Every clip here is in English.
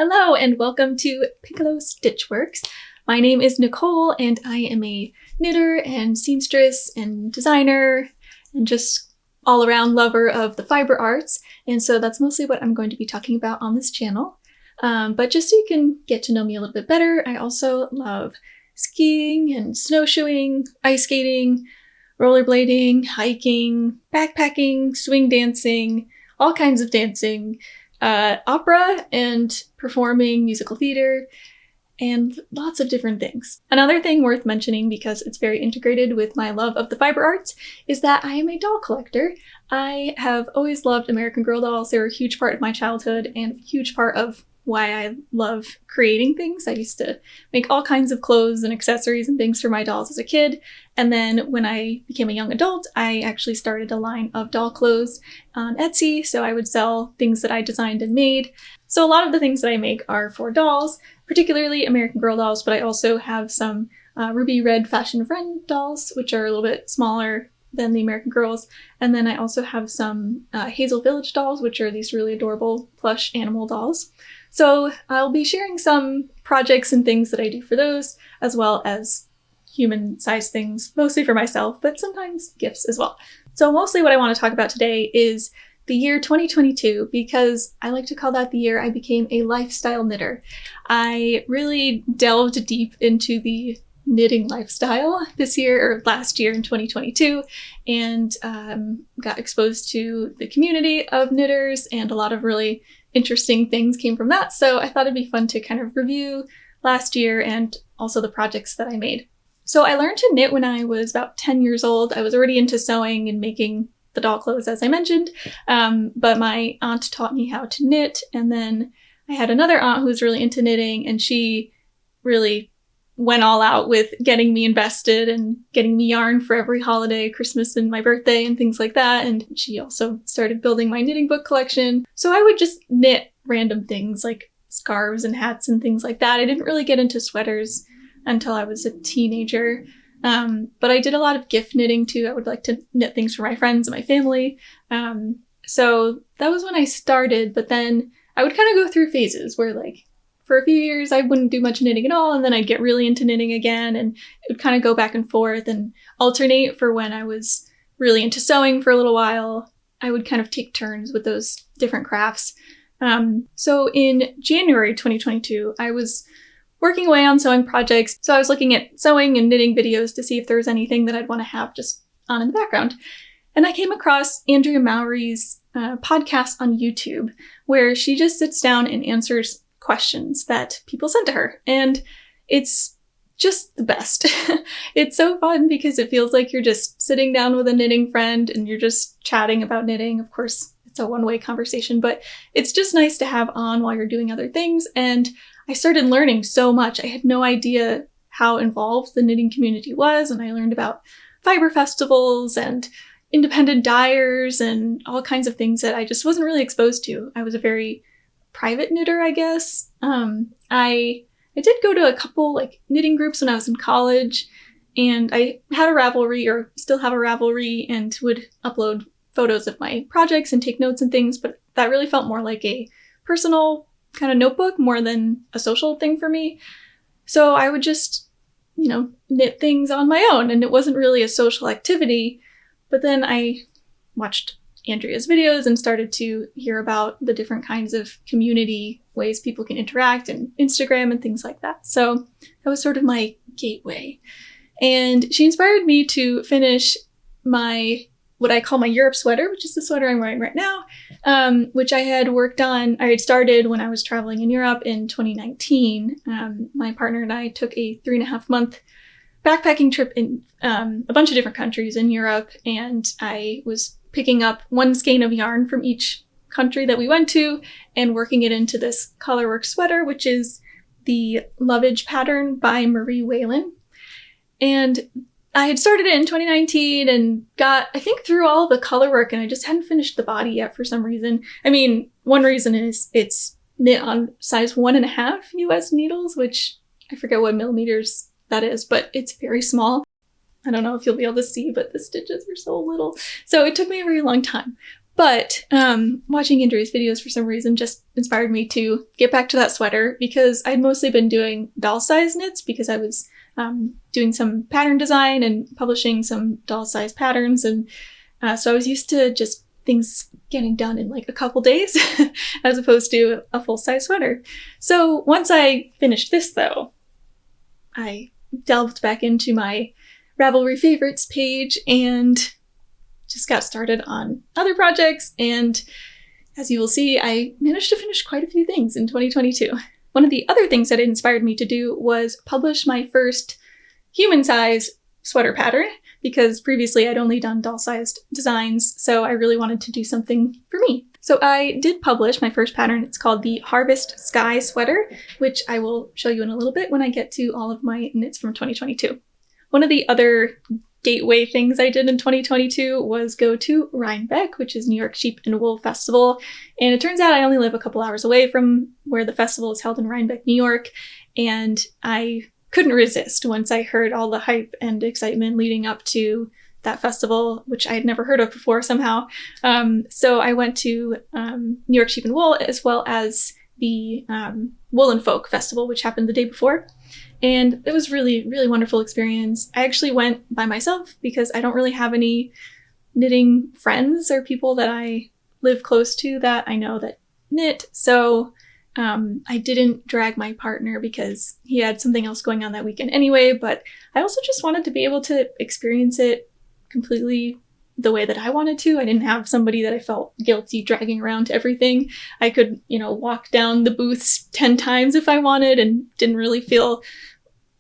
Hello and welcome to Piccolo Stitchworks. My name is Nicole and I am a knitter and seamstress and designer and just all around lover of the fiber arts. And so that's mostly what I'm going to be talking about on this channel. But just so you can get to know me a little bit better, I also love skiing and snowshoeing, ice skating, rollerblading, hiking, backpacking, swing dancing, all kinds of dancing, opera and performing, musical theater, and lots of different things. Another thing worth mentioning, because it's very integrated with my love of the fiber arts, is that I am a doll collector. I have always loved American Girl dolls. They were a huge part of my childhood and a huge part of why I love creating things. I used to make all kinds of clothes and accessories and things for my dolls as a kid. And then when I became a young adult, I actually started a line of doll clothes on Etsy. So I would sell things that I designed and made. So a lot of the things that I make are for dolls, particularly American Girl dolls, but I also have some Ruby Red Fashion Friend dolls, which are a little bit smaller than the American Girls. And then I also have some Hazel Village dolls, which are these really adorable plush animal dolls. So I'll be sharing some projects and things that I do for those, as well as human-sized things, mostly for myself, but sometimes gifts as well. So mostly what I want to talk about today is the year 2022, because I like to call that the year I became a lifestyle knitter. I really delved deep into the knitting lifestyle this year, or last year in 2022, and got exposed to the community of knitters, and a lot of really interesting things came from that. So I thought it'd be fun to kind of review last year and also the projects that I made. So I learned to knit when I was about 10 years old. I was already into sewing and making the doll clothes, as I mentioned, but my aunt taught me how to knit, and then I had another aunt who was really into knitting, and she really went all out with getting me invested and getting me yarn for every holiday, Christmas and my birthday and things like that. And she also started building my knitting book collection. So I would just knit random things like scarves and hats and things like that. I didn't really get into sweaters until I was a teenager. But I did a lot of gift knitting too. I would like to knit things for my friends and my family. So that was when I started, but then I would kind of go through phases where, like, for a few years I wouldn't do much knitting at all, and then I'd get really into knitting again, and it would kind of go back and forth and alternate. For when I was really into sewing for a little while, I would kind of take turns with those different crafts. So in January 2022, I was working away on sewing projects. So I was looking at sewing and knitting videos to see if there was anything that I'd want to have just on in the background. And I came across Andrea Mowry's podcast on YouTube, where she just sits down and answers questions that people send to her. And it's just the best. It's so fun because it feels like you're just sitting down with a knitting friend and you're just chatting about knitting. Of course, it's a one-way conversation, but it's just nice to have on while you're doing other things. And I started learning so much. I had no idea how involved the knitting community was, and I learned about fiber festivals and independent dyers and all kinds of things that I just wasn't really exposed to. I was a very private knitter, I guess. I did go to a couple like knitting groups when I was in college, and I had a Ravelry, or still have a Ravelry, and would upload photos of my projects and take notes and things, but that really felt more like a personal kind of notebook more than a social thing for me. So I would just, knit things on my own, and it wasn't really a social activity. But then I watched Andrea's videos and started to hear about the different kinds of community ways people can interact, and Instagram and things like that. So that was sort of my gateway. And she inspired me to finish what I call my Europe sweater, which is the sweater I'm wearing right now, which I had worked on. I had started when I was traveling in Europe in 2019. My partner and I took a 3.5-month backpacking trip in a bunch of different countries in Europe, and I was picking up one skein of yarn from each country that we went to and working it into this Colorwork sweater, which is the Lovage pattern by Marie Wallin. And I had started it in 2019 and got, I think, through all of the colorwork, and I just hadn't finished the body yet for some reason. I mean, one reason is it's knit on size 1.5 US needles, which I forget what millimeters that is, but it's very small. I don't know if you'll be able to see, but the stitches are so little. So it took me a very long time. But watching Andrea's videos for some reason just inspired me to get back to that sweater, because I'd mostly been doing doll size knits because I was doing some pattern design and publishing some doll size patterns. And so I was used to just things getting done in like a couple days as opposed to a full-size sweater. So once I finished this though, I delved back into my Ravelry favorites page and just got started on other projects. And as you will see, I managed to finish quite a few things in 2022. One of the other things that it inspired me to do was publish my first human-size sweater pattern, because previously I'd only done doll-sized designs, so I really wanted to do something for me. So I did publish my first pattern. It's called the Harvest Sky Sweater, which I will show you in a little bit when I get to all of my knits from 2022. One of the other gateway things I did in 2022 was go to Rhinebeck, which is New York Sheep and Wool Festival. And it turns out I only live a couple hours away from where the festival is held in Rhinebeck, New York. And I couldn't resist once I heard all the hype and excitement leading up to that festival, which I had never heard of before somehow. So I went to New York Sheep and Wool, as well as the Wallin Folk Festival, which happened the day before. And it was really, really wonderful experience. I actually went by myself because I don't really have any knitting friends or people that I live close to that I know that knit. So I didn't drag my partner because he had something else going on that weekend anyway, but I also just wanted to be able to experience it completely the way that I wanted to. I didn't have somebody that I felt guilty dragging around to everything. I could, walk down the booths 10 times if I wanted and didn't really feel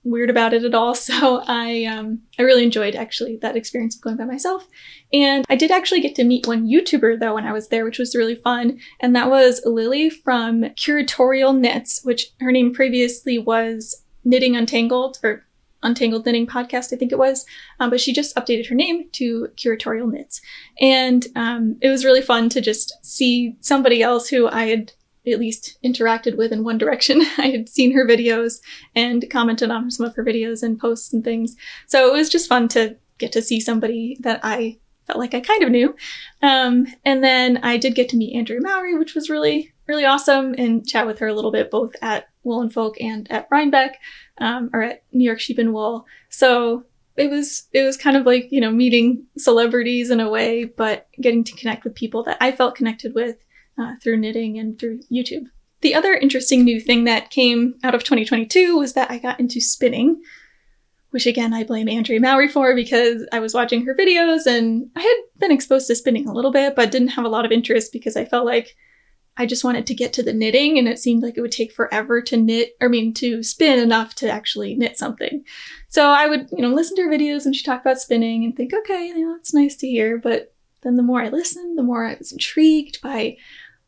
weird about it at all. So I really enjoyed actually that experience of going by myself. And I did actually get to meet one YouTuber though when I was there, which was really fun. And that was Lilia from Curatorial Knits, which her name previously was Knitting Untangled, or Untangled Knitting Podcast, I think it was. But she just updated her name to Curatorial Knits. And it was really fun to just see somebody else who I had at least interacted with in one direction. I had seen her videos and commented on some of her videos and posts and things. So it was just fun to get to see somebody that I felt like I kind of knew. And then I did get to meet Andrea Mowry, which was really, really awesome, and chat with her a little bit, both at Wool and Folk and at Rhinebeck, or at New York Sheep and Wool. So it was kind of like, meeting celebrities in a way, but getting to connect with people that I felt connected with through knitting and through YouTube. The other interesting new thing that came out of 2022 was that I got into spinning, which again, I blame Andrea Mowry for, because I was watching her videos and I had been exposed to spinning a little bit, but didn't have a lot of interest because I felt like I just wanted to get to the knitting, and it seemed like it would take forever to spin enough to actually knit something. So I would, listen to her videos when she talked about spinning and think, okay, that's nice to hear. But then the more I listened, the more I was intrigued by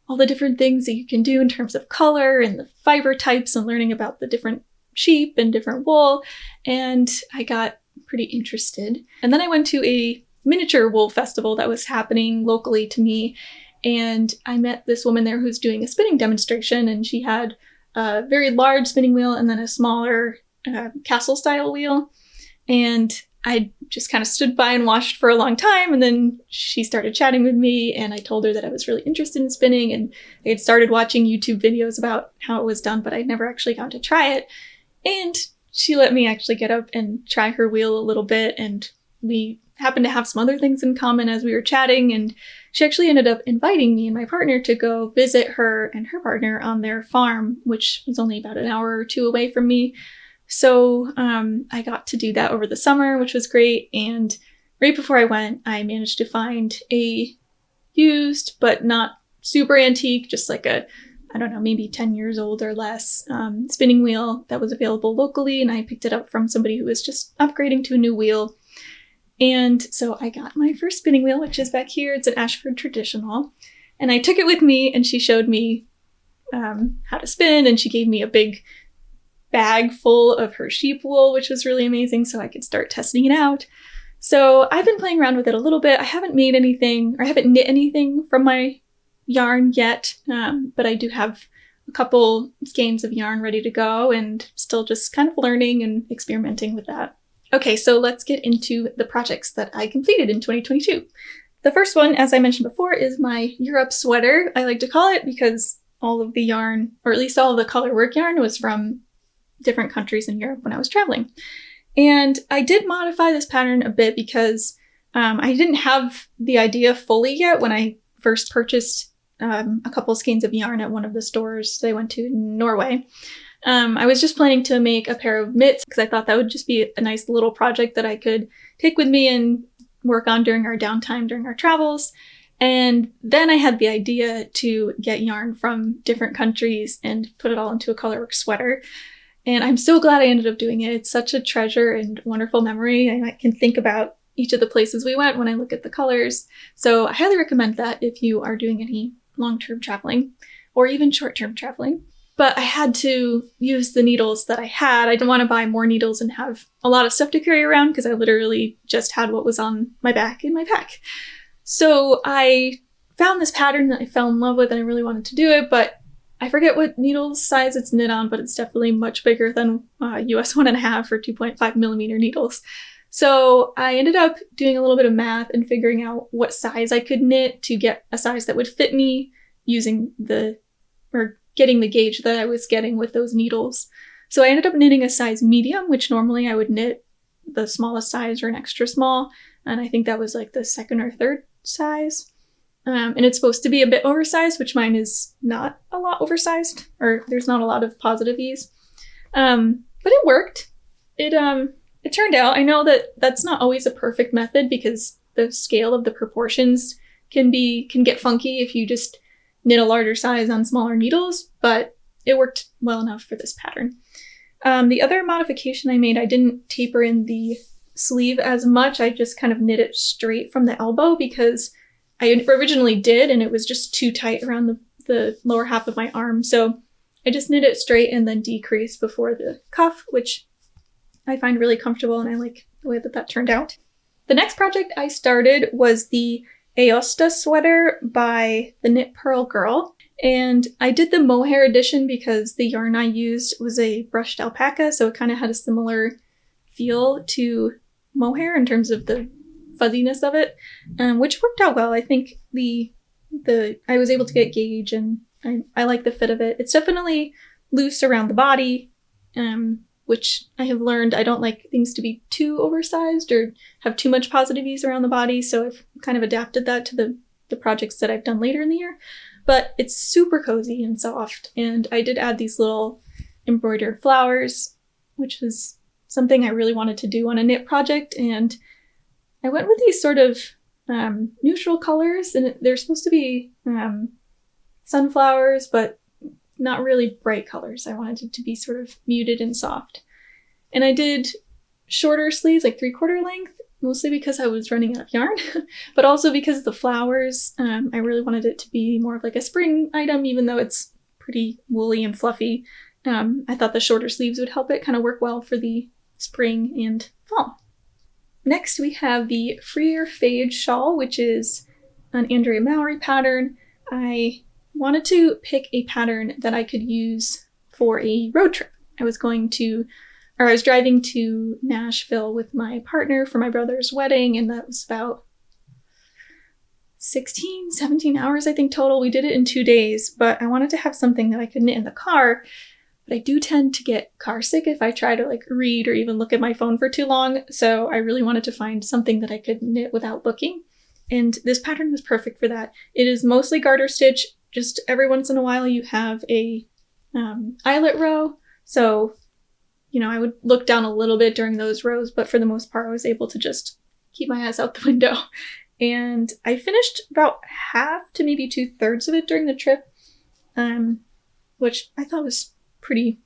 all the different things that you can do in terms of color and the fiber types and learning about the different sheep and different wool. And I got pretty interested. And then I went to a miniature wool festival that was happening locally to me. And I met this woman there who's doing a spinning demonstration, and she had a very large spinning wheel and then a smaller castle style wheel. And I just kind of stood by and watched for a long time, and then she started chatting with me, and I told her that I was really interested in spinning, and I had started watching YouTube videos about how it was done, but I'd never actually gotten to try it. And she let me actually get up and try her wheel a little bit, and we happened to have some other things in common as we were chatting, and she actually ended up inviting me and my partner to go visit her and her partner on their farm, which was only about an hour or two away from me. So I got to do that over the summer, which was great. And right before I went, I managed to find a used, but not super antique, just like maybe 10 years old or less spinning wheel that was available locally. And I picked it up from somebody who was just upgrading to a new wheel. And so I got my first spinning wheel, which is back here. It's an Ashford Traditional. And I took it with me, and she showed me how to spin, and she gave me a big bag full of her sheep wool, which was really amazing, so I could start testing it out. So I've been playing around with it a little bit. I haven't made anything, or I haven't knit anything from my yarn yet, but I do have a couple skeins of yarn ready to go, and still just kind of learning and experimenting with that. Okay, so let's get into the projects that I completed in 2022. The first one, as I mentioned before, is my Europe sweater. I like to call it because all of the yarn, or at least all of the Colorwork yarn, was from different countries in Europe when I was traveling. And I did modify this pattern a bit because I didn't have the idea fully yet when I first purchased a couple skeins of yarn at one of the stores that I went to in Norway. I was just planning to make a pair of mitts because I thought that would just be a nice little project that I could take with me and work on during our downtime during our travels. And then I had the idea to get yarn from different countries and put it all into a Colorwork sweater. And I'm so glad I ended up doing it. It's such a treasure and wonderful memory. And I can think about each of the places we went when I look at the colors. So I highly recommend that if you are doing any long-term traveling or even short-term traveling. But I had to use the needles that I had. I didn't want to buy more needles and have a lot of stuff to carry around because I literally just had what was on my back in my pack. So I found this pattern that I fell in love with and I really wanted to do it, but I forget what needle size it's knit on, but it's definitely much bigger than US 1.5 or 2.5 millimeter needles. So I ended up doing a little bit of math and figuring out what size I could knit to get a size that would fit me using getting the gauge that I was getting with those needles. So I ended up knitting a size medium, which normally I would knit the smallest size or an extra small. And I think that was like the second or third size. And it's supposed to be a bit oversized, which mine is not a lot oversized, or there's not a lot of positive ease. But it worked. It turned out. I know that that's not always a perfect method because the scale of the proportions can get funky if you just knit a larger size on smaller needles, but it worked well enough for this pattern. The other modification I made, I didn't taper in the sleeve as much. I just kind of knit it straight from the elbow because I originally did, and it was just too tight around the lower half of my arm. So I just knit it straight and then decreased before the cuff, which I find really comfortable, and I like the way that turned out. The next project I started was the Aosta sweater by the Knit Purl girl. And I did the Mohair edition because the yarn I used was a brushed alpaca, so it kind of had a similar feel to Mohair in terms of the fuzziness of it, which worked out well. I think I was able to get gauge, and I like the fit of it. It's definitely loose around the body, which I have learned I don't like things to be too oversized or have too much positive ease around the body, so I've kind of adapted that to the projects that I've done later in the year. But it's super cozy and soft, and I did add these little embroidered flowers, which was something I really wanted to do on a knit project, and I went with these sort of neutral colors, and they're supposed to be sunflowers, but not really bright colors. I wanted it to be sort of muted and soft. And I did shorter sleeves, like 3/4 length, mostly because I was running out of yarn, but also because of the flowers. I really wanted it to be more of like a spring item, even though it's pretty woolly and fluffy. I thought the shorter sleeves would help it kind of work well for the spring and fall. Next, we have the Freer Fade Shawl, which is an Andrea Mowry pattern. I wanted to pick a pattern that I could use for a road trip. I was driving to Nashville with my partner for my brother's wedding, and that was about 16, 17 hours, I think, total. We did it in 2 days, but I wanted to have something that I could knit in the car. But I do tend to get car sick if I try to read or even look at my phone for too long, so I really wanted to find something that I could knit without looking. And this pattern was perfect for that. It is mostly garter stitch. Just every once in a while you have a eyelet row. So, I would look down a little bit during those rows, but for the most part I was able to just keep my eyes out the window. And I finished about half to maybe 2/3 of it during the trip, which I thought was pretty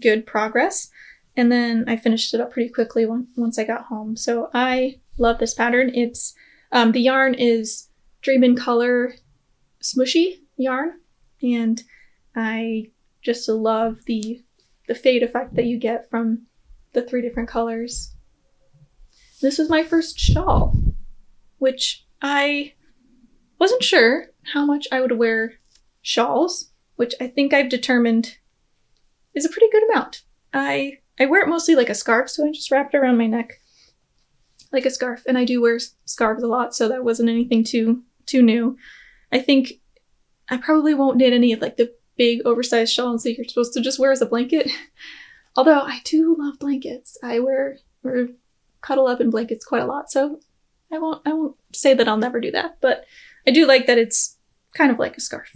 good progress. And then I finished it up pretty quickly once I got home. So I love this pattern. It's the yarn is Dream in Color smushy yarn, and I just love the fade effect that you get from the 3 different colors. This was my first shawl, which I wasn't sure how much I would wear shawls, which I think I've determined is a pretty good amount. I wear it mostly like a scarf, so I just wrap it around my neck. like a scarf, and I do wear scarves a lot, so that wasn't anything too new. I think I probably won't knit any of like the big oversized shawls that you're supposed to just wear as a blanket. Although I do love blankets. I wear or cuddle up in blankets quite a lot, so I won't say that I'll never do that, but I do like that it's kind of like a scarf.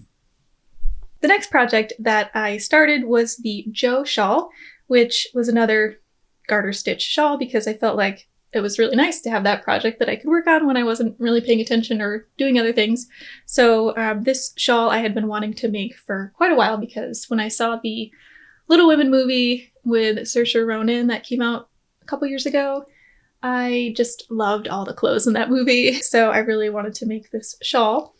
The next project that I started was the Joe shawl, which was another garter stitch shawl because I felt like it was really nice to have that project that I could work on when I wasn't really paying attention or doing other things. So this shawl I had been wanting to make for quite a while because when I saw the Little Women movie with Saoirse Ronan that came out a couple years ago, I just loved all the clothes in that movie. So I really wanted to make this shawl.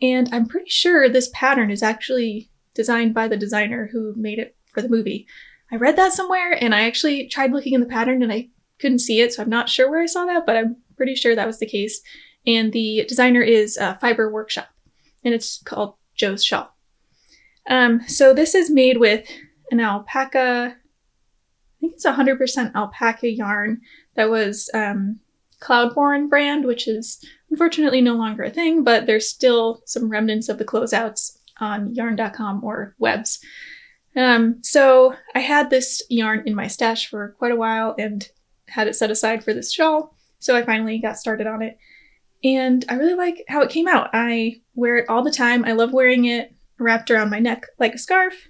And I'm pretty sure this pattern is actually designed by the designer who made it for the movie. I read that somewhere and I actually tried looking in the pattern and I couldn't see it, so I'm not sure where I saw that, but I'm pretty sure that was the case. And the designer is Fibreworkshop, and it's called Joe's Shawl. So this is made with an alpaca, I think it's 100% alpaca yarn that was Cloudborne brand, which is unfortunately no longer a thing, but there's still some remnants of the closeouts on yarn.com or webs. So I had this yarn in my stash for quite a while and had it set aside for this shawl, so I finally got started on it. And I really like how it came out. I wear it all the time. I love wearing it wrapped around my neck like a scarf,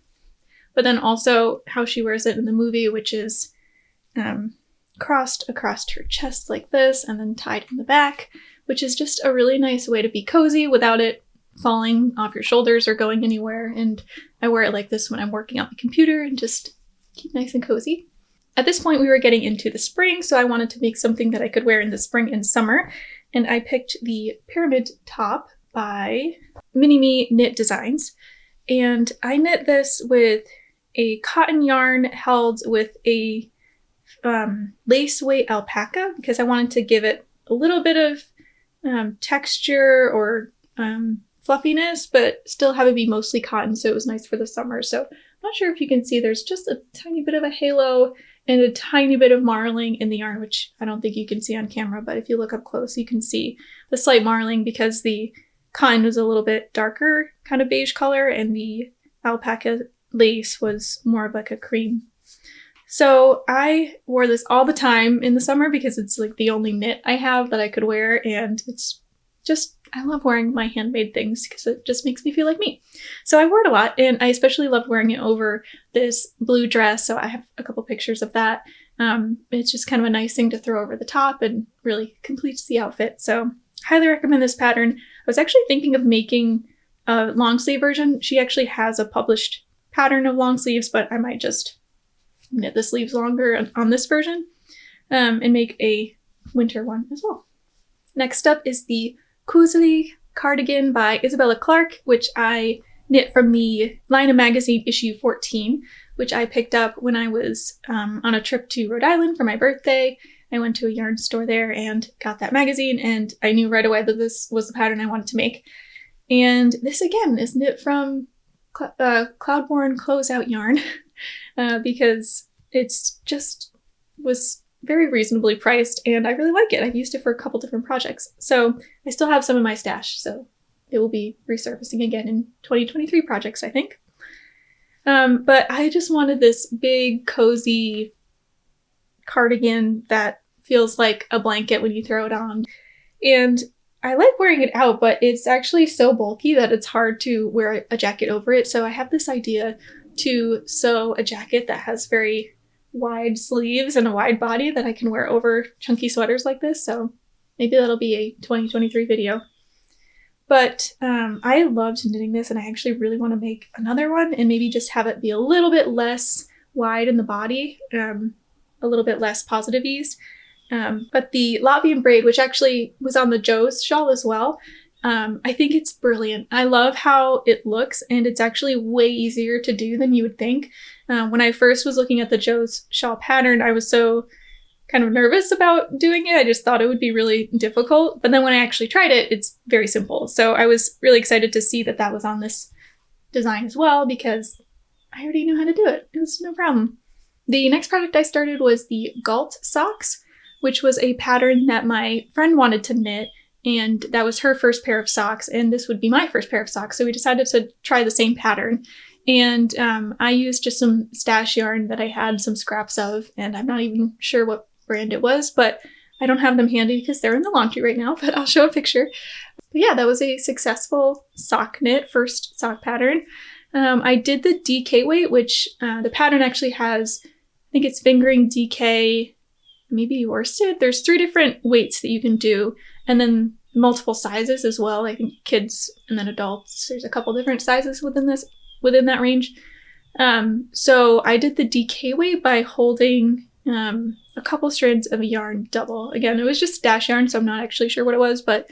but then also how she wears it in the movie, which is crossed across her chest like this and then tied in the back, which is just a really nice way to be cozy without it falling off your shoulders or going anywhere. And I wear it like this when I'm working on the computer and just keep nice and cozy. At this point, we were getting into the spring, so I wanted to make something that I could wear in the spring and summer, and I picked the Pyramid Top by Minimi Knit Designs, and I knit this with a cotton yarn held with a lace weight alpaca because I wanted to give it a little bit of texture or fluffiness, but still have it be mostly cotton, so it was nice for the summer. So I'm not sure if you can see, there's just a tiny bit of a halo and a tiny bit of marling in the yarn, which I don't think you can see on camera, but if you look up close, you can see the slight marling because the cotton was a little bit darker, kind of beige color, and the alpaca lace was more of like a cream. So I wore this all the time in the summer because it's like the only knit I have that I could wear, and it's just, I love wearing my handmade things because it just makes me feel like me. So I wore it a lot, and I especially loved wearing it over this blue dress, so I have a couple pictures of that. It's just kind of a nice thing to throw over the top and really completes the outfit. So highly recommend this pattern. I was actually thinking of making a long sleeve version. She actually has a published pattern of long sleeves, but I might just knit the sleeves longer on this version and make a winter one as well. Next up is the Koselig cardigan by Isbella Clark, which I knit from the Laine magazine issue 14, which I picked up when I was on a trip to Rhode Island for my birthday. I went to a yarn store there and got that magazine, and I knew right away that this was the pattern I wanted to make. And this again is knit from Cloudborne closeout yarn because it's just was very reasonably priced, and I really like it. I've used it for a couple different projects. So I still have some in my stash, so it will be resurfacing again in 2023 projects, I think. But I just wanted this big, cozy cardigan that feels like a blanket when you throw it on. And I like wearing it out, but it's actually so bulky that it's hard to wear a jacket over it. So I have this idea to sew a jacket that has very wide sleeves and a wide body that I can wear over chunky sweaters like this. So maybe that'll be a 2023 video. But I loved knitting this, and I actually really want to make another one and maybe just have it be a little bit less wide in the body, a little bit less positive ease. But the Latvian braid, which actually was on the Joe's shawl as well, I think it's brilliant. I love how it looks, and it's actually way easier to do than you would think. When I first was looking at the Joe's shawl pattern, I was so kind of nervous about doing it. I just thought it would be really difficult. But then when I actually tried it, it's very simple. So I was really excited to see that that was on this design as well, because I already knew how to do it. It was no problem. The next project I started was the Galt socks, which was a pattern that my friend wanted to knit, and that was her first pair of socks, and this would be my first pair of socks, so we decided to try the same pattern. And I used just some stash yarn that I had some scraps of, and I'm not even sure what brand it was, but I don't have them handy because they're in the laundry right now, but I'll show a picture. But yeah, that was a successful sock knit, first sock pattern. I did the DK weight, which the pattern actually has, I think it's fingering, DK, maybe worsted. There's 3 different weights that you can do, and then multiple sizes as well. I think kids and then adults, there's a couple different sizes within that range. So I did the DK weight by holding a couple strands of yarn double. Again, it was just stash yarn, so I'm not actually sure what it was, but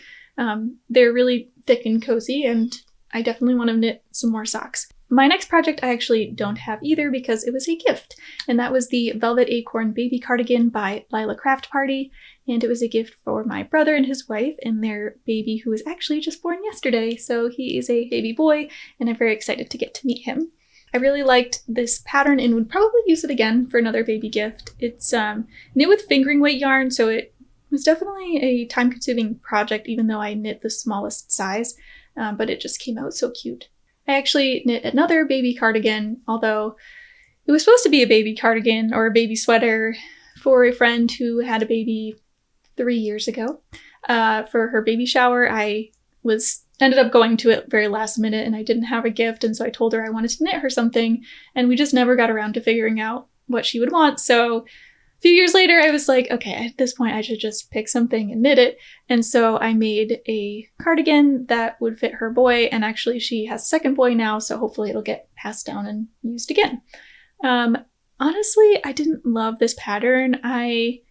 they're really thick and cozy, and I definitely want to knit some more socks. My next project I actually don't have either because it was a gift, and that was the Velvet Acorn Baby Cardigan by Lila Craft Party, and it was a gift for my brother and his wife and their baby, who was actually just born yesterday, so he is a baby boy, and I'm very excited to get to meet him. I really liked this pattern and would probably use it again for another baby gift. It's knit with fingering weight yarn, so it was definitely a time-consuming project, even though I knit the smallest size, but it just came out so cute. I actually knit another baby cardigan, although it was supposed to be a baby cardigan or a baby sweater for a friend who had a baby 3 years ago. For her baby shower, I ended up going to it very last minute, and I didn't have a gift, and so I told her I wanted to knit her something, and we just never got around to figuring out what she would want. So a few years later, I was like, okay, at this point I should just pick something and knit it. And so I made a cardigan that would fit her boy, and actually she has a second boy now, so hopefully it'll get passed down and used again. Honestly, I didn't love this pattern. I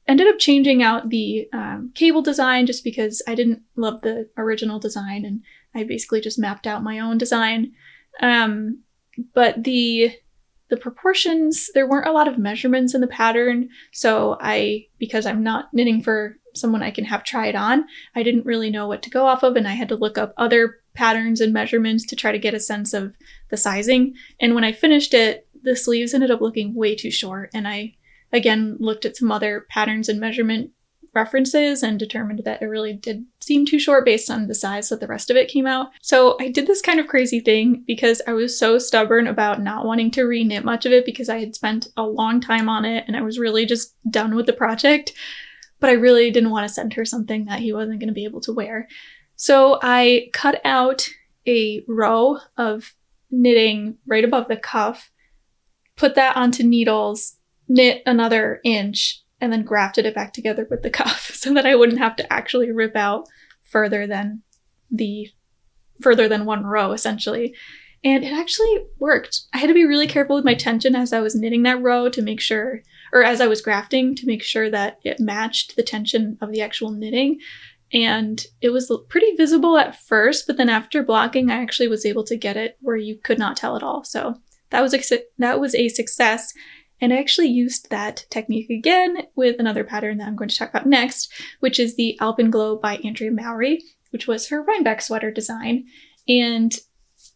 ended up changing out the cable design just because I didn't love the original design, and I basically just mapped out my own design. But the proportions, there weren't a lot of measurements in the pattern, so because I'm not knitting for someone I can have try it on, I didn't really know what to go off of, and I had to look up other patterns and measurements to try to get a sense of the sizing. And when I finished it, the sleeves ended up looking way too short, and I again looked at some other patterns and measurement references and determined that it really did seem too short based on the size that the rest of it came out. So I did this kind of crazy thing because I was so stubborn about not wanting to re-knit much of it because I had spent a long time on it and I was really just done with the project. But I really didn't want to send her something that he wasn't going to be able to wear. So I cut out a row of knitting right above the cuff, put that onto needles, knit another inch, and then grafted it back together with the cuff so that I wouldn't have to actually rip out further than one row, essentially. And it actually worked. I had to be really careful with my tension as I was knitting that row to make sure, or as I was grafting, to make sure that it matched the tension of the actual knitting. And it was pretty visible at first, but then after blocking, I actually was able to get it where you could not tell at all. So that was a success. And I actually used that technique again with another pattern that I'm going to talk about next, which is the Alpenglow by Andrea Mowry, which was her Rhinebeck sweater design. And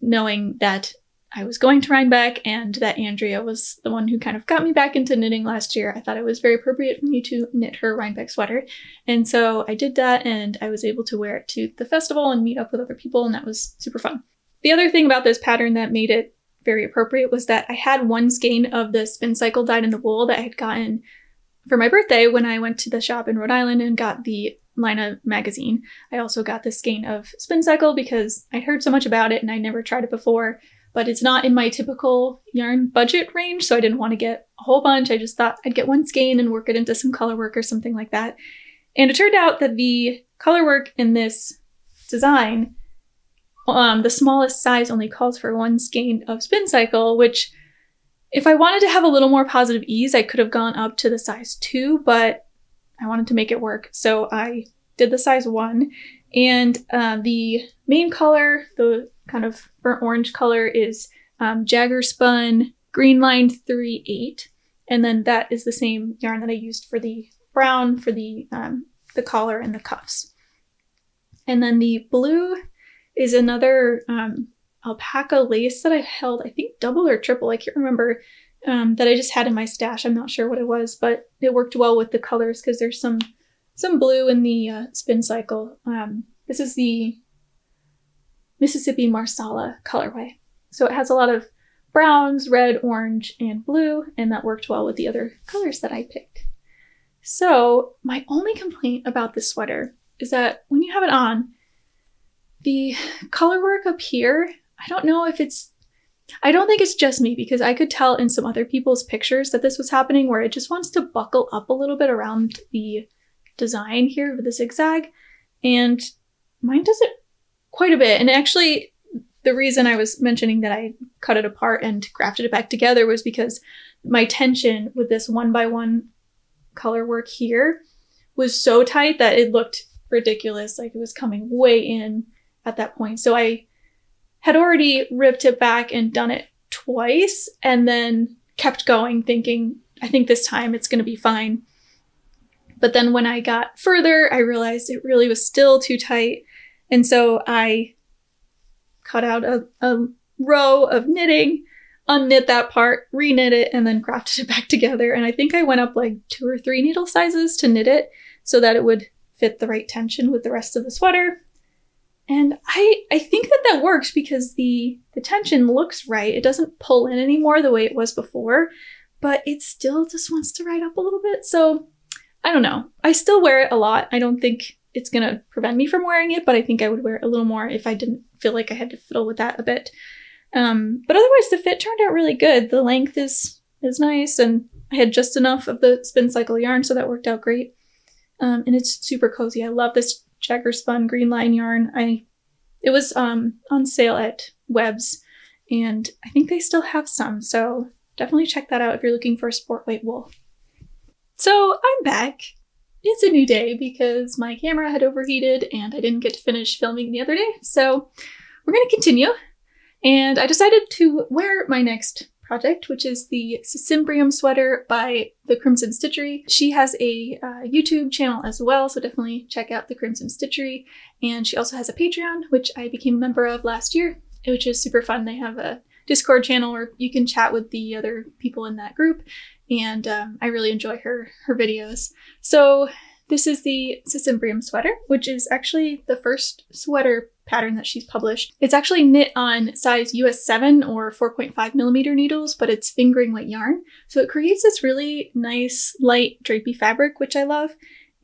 knowing that I was going to Rhinebeck and that Andrea was the one who kind of got me back into knitting last year, I thought it was very appropriate for me to knit her Rhinebeck sweater. And so I did that, and I was able to wear it to the festival and meet up with other people, and that was super fun. The other thing about this pattern that made it very appropriate was that I had one skein of the Spin Cycle Dyed in the Wool that I had gotten for my birthday when I went to the shop in Rhode Island and got the Laine magazine. I also got this skein of Spin Cycle because I'd heard so much about it and I never tried it before, but it's not in my typical yarn budget range, so I didn't want to get a whole bunch. I just thought I'd get one skein and work it into some color work or something like that. And it turned out that the color work in this design, the smallest size only calls for one skein of Spin Cycle, which if I wanted to have a little more positive ease, I could have gone up to the size 2, but I wanted to make it work. So I did the size 1, and the main color, the kind of burnt orange color, is Jagger Spun Green Line 3/8, and then that is the same yarn that I used for the brown for the collar and the cuffs. And then the blue is another alpaca lace that I held, I think double or triple, I can't remember. that I just had in my stash. I'm not sure what it was, but it worked well with the colors because there's some blue in the spin cycle. This is the Mississippi Marsala colorway. So it has a lot of browns, red, orange, and blue, and that worked well with the other colors that I picked. So my only complaint about this sweater is that when you have it on, the color work up here, I don't think it's just me, because I could tell in some other people's pictures that this was happening, where it just wants to buckle up a little bit around the design here with the zigzag, and mine does it quite a bit. And actually, the reason I was mentioning that I cut it apart and grafted it back together was because my tension with this 1x1 color work here was so tight that it looked ridiculous, like it was coming way in at that point. So I had already ripped it back and done it twice, and then kept going thinking, I think this time it's going to be fine. But then when I got further, I realized it really was still too tight. And so I cut out a row of knitting, unknit that part, reknit it, and then grafted it back together. And I think I went up like 2 or 3 needle sizes to knit it so that it would fit the right tension with the rest of the sweater. And I think that works because the tension looks right. It doesn't pull in anymore the way it was before, but it still just wants to ride up a little bit. So I don't know. I still wear it a lot. I don't think it's going to prevent me from wearing it, but I think I would wear it a little more if I didn't feel like I had to fiddle with that a bit. But otherwise, the fit turned out really good. The length is nice, and I had just enough of the spin cycle yarn, so that worked out great. And it's super cozy. I love this Jagger Spun Green Line yarn. It was on sale at Webs, and I think they still have some, so definitely check that out if you're looking for a sport weight wool. So I'm back. It's a new day because my camera had overheated and I didn't get to finish filming the other day, so we're going to continue. And I decided to wear my next project, which is the Sisymbrium sweater by the Crimson Stitchery. She has a YouTube channel as well, so definitely check out the Crimson Stitchery. And she also has a Patreon, which I became a member of last year, which is super fun. They have a Discord channel where you can chat with the other people in that group, and I really enjoy her videos. So this is the Sisymbrium sweater, which is actually the first sweater pattern that she's published. It's actually knit on size US 7 or 4.5mm needles, but it's fingering weight yarn. So it creates this really nice, light, drapey fabric, which I love.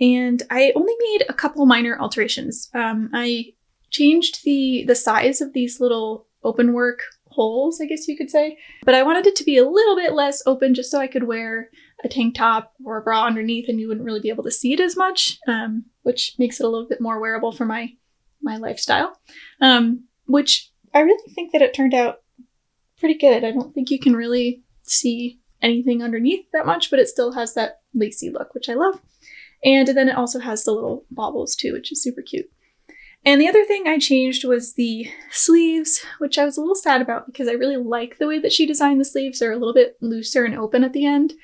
And I only made a couple minor alterations. I changed the size of these little open work holes, I guess you could say, but I wanted it to be a little bit less open just so I could wear a tank top or a bra underneath and you wouldn't really be able to see it as much, which makes it a little bit more wearable for my lifestyle, which I really think that it turned out pretty good. I don't think you can really see anything underneath that much, but it still has that lacy look, which I love. And then it also has the little baubles too, which is super cute. And the other thing I changed was the sleeves, which I was a little sad about because I really like the way that she designed the sleeves. They're a little bit looser and open at the end.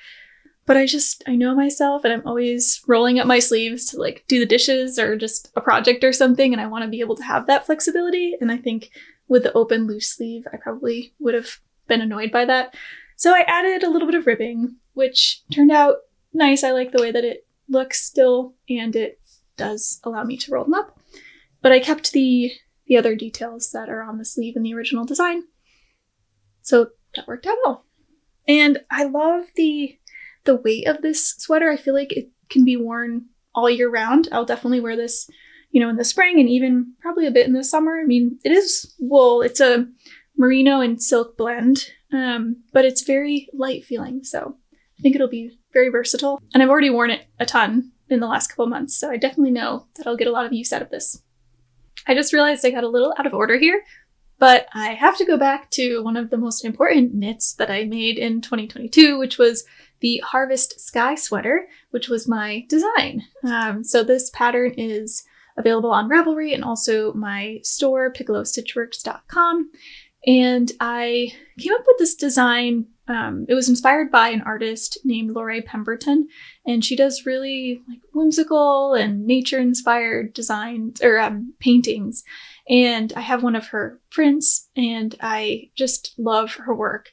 But I know myself and I'm always rolling up my sleeves to like do the dishes or just a project or something, and I want to be able to have that flexibility. And I think with the open loose sleeve, I probably would have been annoyed by that. So I added a little bit of ribbing, which turned out nice. I like the way that it looks still, and it does allow me to roll them up. But I kept the other details that are on the sleeve in the original design. So that worked out well. And I love the weight of this sweater. I feel like it can be worn all year round. I'll definitely wear this, in the spring and even probably a bit in the summer. I mean, it is wool. It's a merino and silk blend, but it's very light feeling. So I think it'll be very versatile. And I've already worn it a ton in the last couple months, so I definitely know that I'll get a lot of use out of this. I just realized I got a little out of order here, but I have to go back to one of the most important knits that I made in 2022, which was the Harvest Sky sweater, which was my design. So this pattern is available on Ravelry and also my store, PiccoloStitchworks.com. And I came up with this design. It was inspired by an artist named Lorraine Pemberton, and she does really like whimsical and nature-inspired designs or paintings. And I have one of her prints, and I just love her work.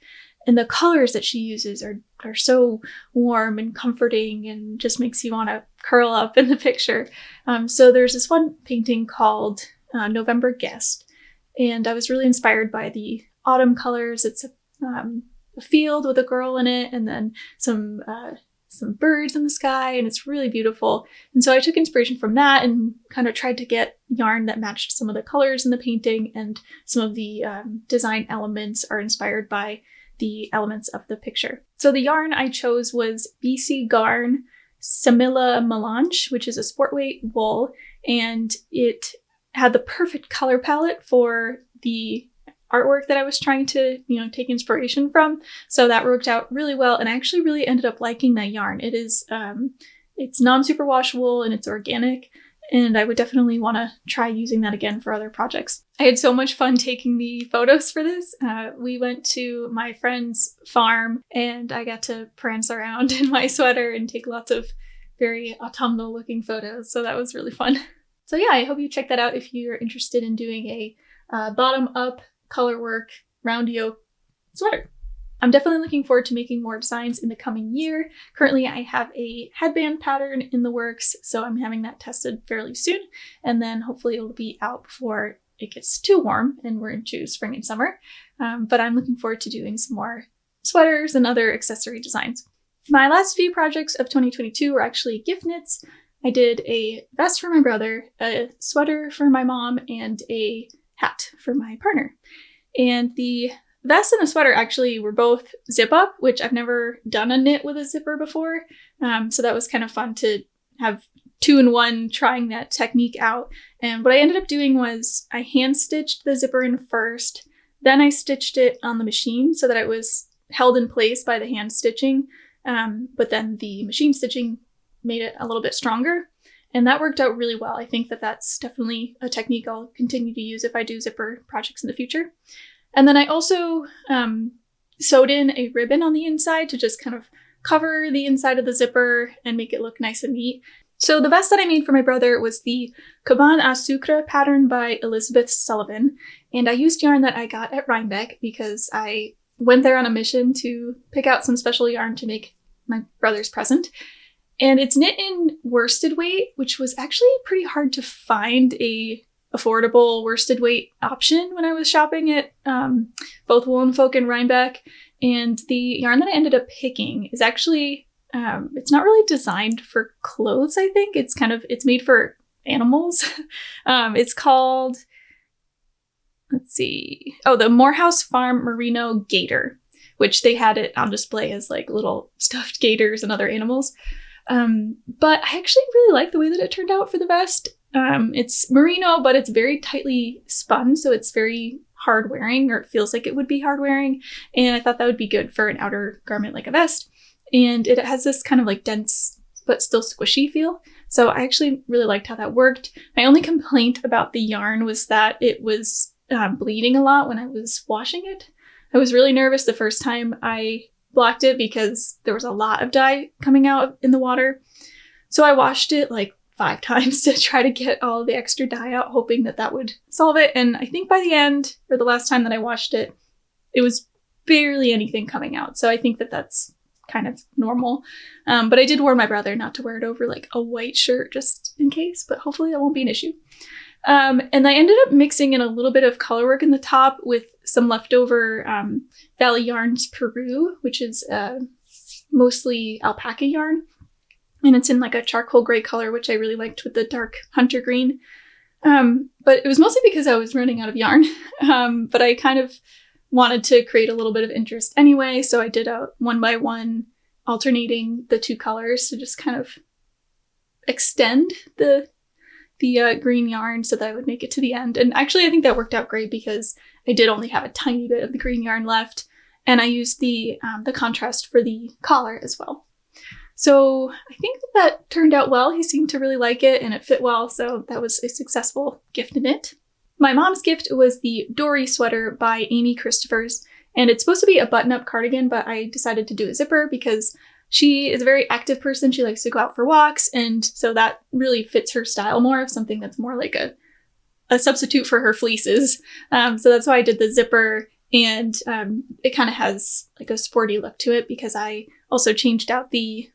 And the colors that she uses are so warm and comforting and just makes you want to curl up in the picture. So there's this one painting called November Guest, and I was really inspired by the autumn colors. It's a field with a girl in it, and then some birds in the sky, and it's really beautiful. And so I took inspiration from that and kind of tried to get yarn that matched some of the colors in the painting, and some of the design elements are inspired by the elements of the picture. So the yarn I chose was BC Garn Samilla Melange, which is a sport weight wool, and it had the perfect color palette for the artwork that I was trying to, take inspiration from. So that worked out really well, and I actually really ended up liking that yarn. It is, it's non-superwash wool and it's organic, and I would definitely want to try using that again for other projects. I had so much fun taking the photos for this. We went to my friend's farm, and I got to prance around in my sweater and take lots of very autumnal looking photos. So that was really fun. So yeah, I hope you check that out if you're interested in doing a bottom-up colorwork round yoke sweater. I'm definitely looking forward to making more designs in the coming year. Currently, I have a headband pattern in the works, so I'm having that tested fairly soon, and then hopefully it'll be out before it gets too warm and we're into spring and summer. But I'm looking forward to doing some more sweaters and other accessory designs. My last few projects of 2022 were actually gift knits. I did a vest for my brother, a sweater for my mom, and a hat for my partner. And the vest and the sweater actually were both zip up, which I've never done a knit with a zipper before. So that was kind of fun to have 2-in-1 trying that technique out. And what I ended up doing was I hand stitched the zipper in first, then I stitched it on the machine so that it was held in place by the hand stitching. But then the machine stitching made it a little bit stronger. And that worked out really well. I think that that's definitely a technique I'll continue to use if I do zipper projects in the future. And then I also sewed in a ribbon on the inside to just kind of cover the inside of the zipper and make it look nice and neat. So the vest that I made for my brother was the Cabane à Sucre pattern by Elizabeth Sullivan. And I used yarn that I got at Rhinebeck because I went there on a mission to pick out some special yarn to make my brother's present. And it's knit in worsted weight, which was actually pretty hard to find a affordable worsted weight option when I was shopping at both Wool and Folk and Rhinebeck. And the yarn that I ended up picking is actually, it's not really designed for clothes, I think. It's made for animals. It's called, the Morehouse Farm Merino Gator, which they had it on display as like little stuffed gators and other animals. But I actually really like the way that it turned out for the vest. It's merino, but it's very tightly spun, so it's very hard wearing, or it feels like it would be hard wearing. And I thought that would be good for an outer garment like a vest. And it has this kind of like dense, but still squishy feel. So I actually really liked how that worked. My only complaint about the yarn was that it was bleeding a lot when I was washing it. I was really nervous the first time I blocked it because there was a lot of dye coming out in the water. So I washed it like 5 times to try to get all the extra dye out, hoping that that would solve it. And I think by the end, or the last time that I washed it, it was barely anything coming out. So I think that that's kind of normal. But I did warn my brother not to wear it over like a white shirt just in case, but hopefully that won't be an issue. And I ended up mixing in a little bit of colorwork in the top with some leftover Valley Yarns Peru, which is mostly alpaca yarn. And it's in like a charcoal gray color, which I really liked with the dark hunter green. But it was mostly because I was running out of yarn. But I kind of wanted to create a little bit of interest anyway. So I did a 1x1 alternating the 2 colors to just kind of extend the green yarn so that I would make it to the end. And actually I think that worked out great because I did only have a tiny bit of the green yarn left, and I used the contrast for the collar as well. So I think that turned out well. He seemed to really like it and it fit well, so that was a successful gift knit. My mom's gift was the Dory sweater by Amy Christoffers, and it's supposed to be a button-up cardigan, but I decided to do a zipper because she is a very active person. She likes to go out for walks, and so that really fits her style more of something that's more like a substitute for her fleeces. So that's why I did the zipper, And it kind of has like a sporty look to it because I also changed out the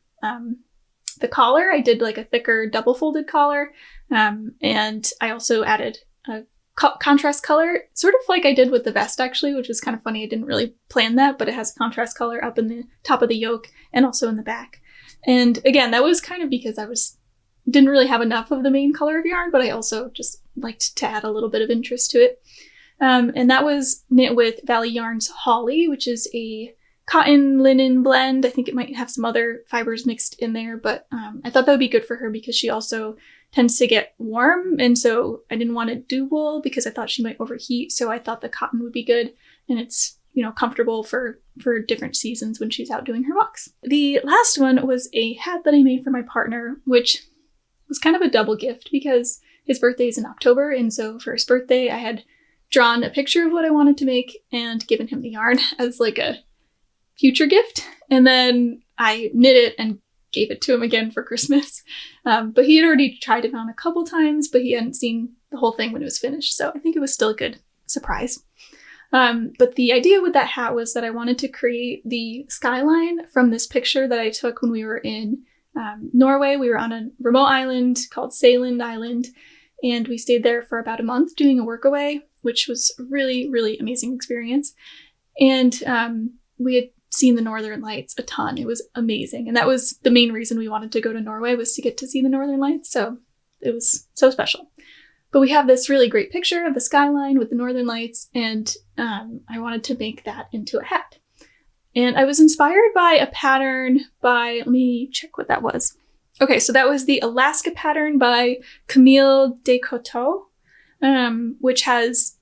collar. I did like a thicker double folded collar. And I also added a contrast color, sort of like I did with the vest actually, which is kind of funny. I didn't really plan that, but it has a contrast color up in the top of the yoke and also in the back. And again, that was kind of because I didn't really have enough of the main color of yarn, but I also just liked to add a little bit of interest to it. And that was knit with Valley Yarns Holly, which is a cotton linen blend. I think it might have some other fibers mixed in there, but I thought that would be good for her because she also tends to get warm, and so I didn't want to do wool because I thought she might overheat, so I thought the cotton would be good, and it's, you know, comfortable for different seasons when she's out doing her walks. The last one was a hat that I made for my partner, which was kind of a double gift because his birthday is in October, and so for his birthday I had drawn a picture of what I wanted to make and given him the yarn as like a future gift, and then I knit it and gave it to him again for Christmas. But he had already tried it on a couple times, but he hadn't seen the whole thing when it was finished, so I think it was still a good surprise. But the idea with that hat was that I wanted to create the skyline from this picture that I took when we were in Norway. We were on a remote island called Seiland Island, and we stayed there for about a month doing a workaway, which was a really, really amazing experience. And we had seen the Northern Lights a ton. It was amazing. And that was the main reason we wanted to go to Norway, was to get to see the Northern Lights. So it was so special. But we have this really great picture of the skyline with the Northern Lights, and I wanted to make that into a hat. And I was inspired by a pattern by, let me check what that was. Okay, so that was the Alaska pattern by Camille Descoteaux, which has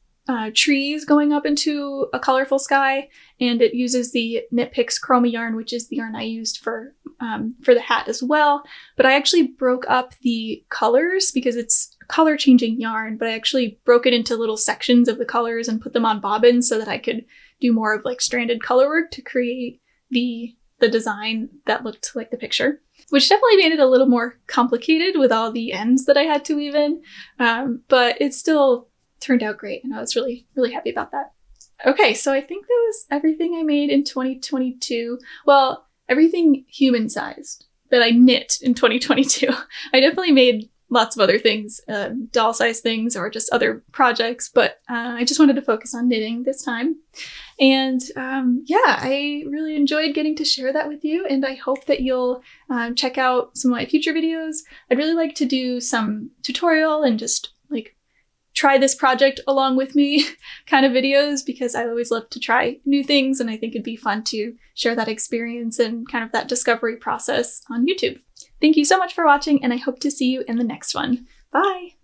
trees going up into a colorful sky, and it uses the Knit Picks Chroma yarn, which is the yarn I used for the hat as well. But I actually broke up the colors because it's color changing yarn, but I actually broke it into little sections of the colors and put them on bobbins so that I could do more of like stranded color work to create the design that looked like the picture, which definitely made it a little more complicated with all the ends that I had to weave in, but it still turned out great, and I was really, really happy about that. Okay, so I think that was everything I made in 2022. Well, everything human-sized that I knit in 2022. I definitely made lots of other things, doll-sized things or just other projects, but I just wanted to focus on knitting this time. And yeah, I really enjoyed getting to share that with you, and I hope that you'll check out some of my future videos. I'd really like to do some tutorial and just like try this project along with me kind of videos, because I always love to try new things, and I think it'd be fun to share that experience and kind of that discovery process on YouTube. Thank you so much for watching, and I hope to see you in the next one. Bye!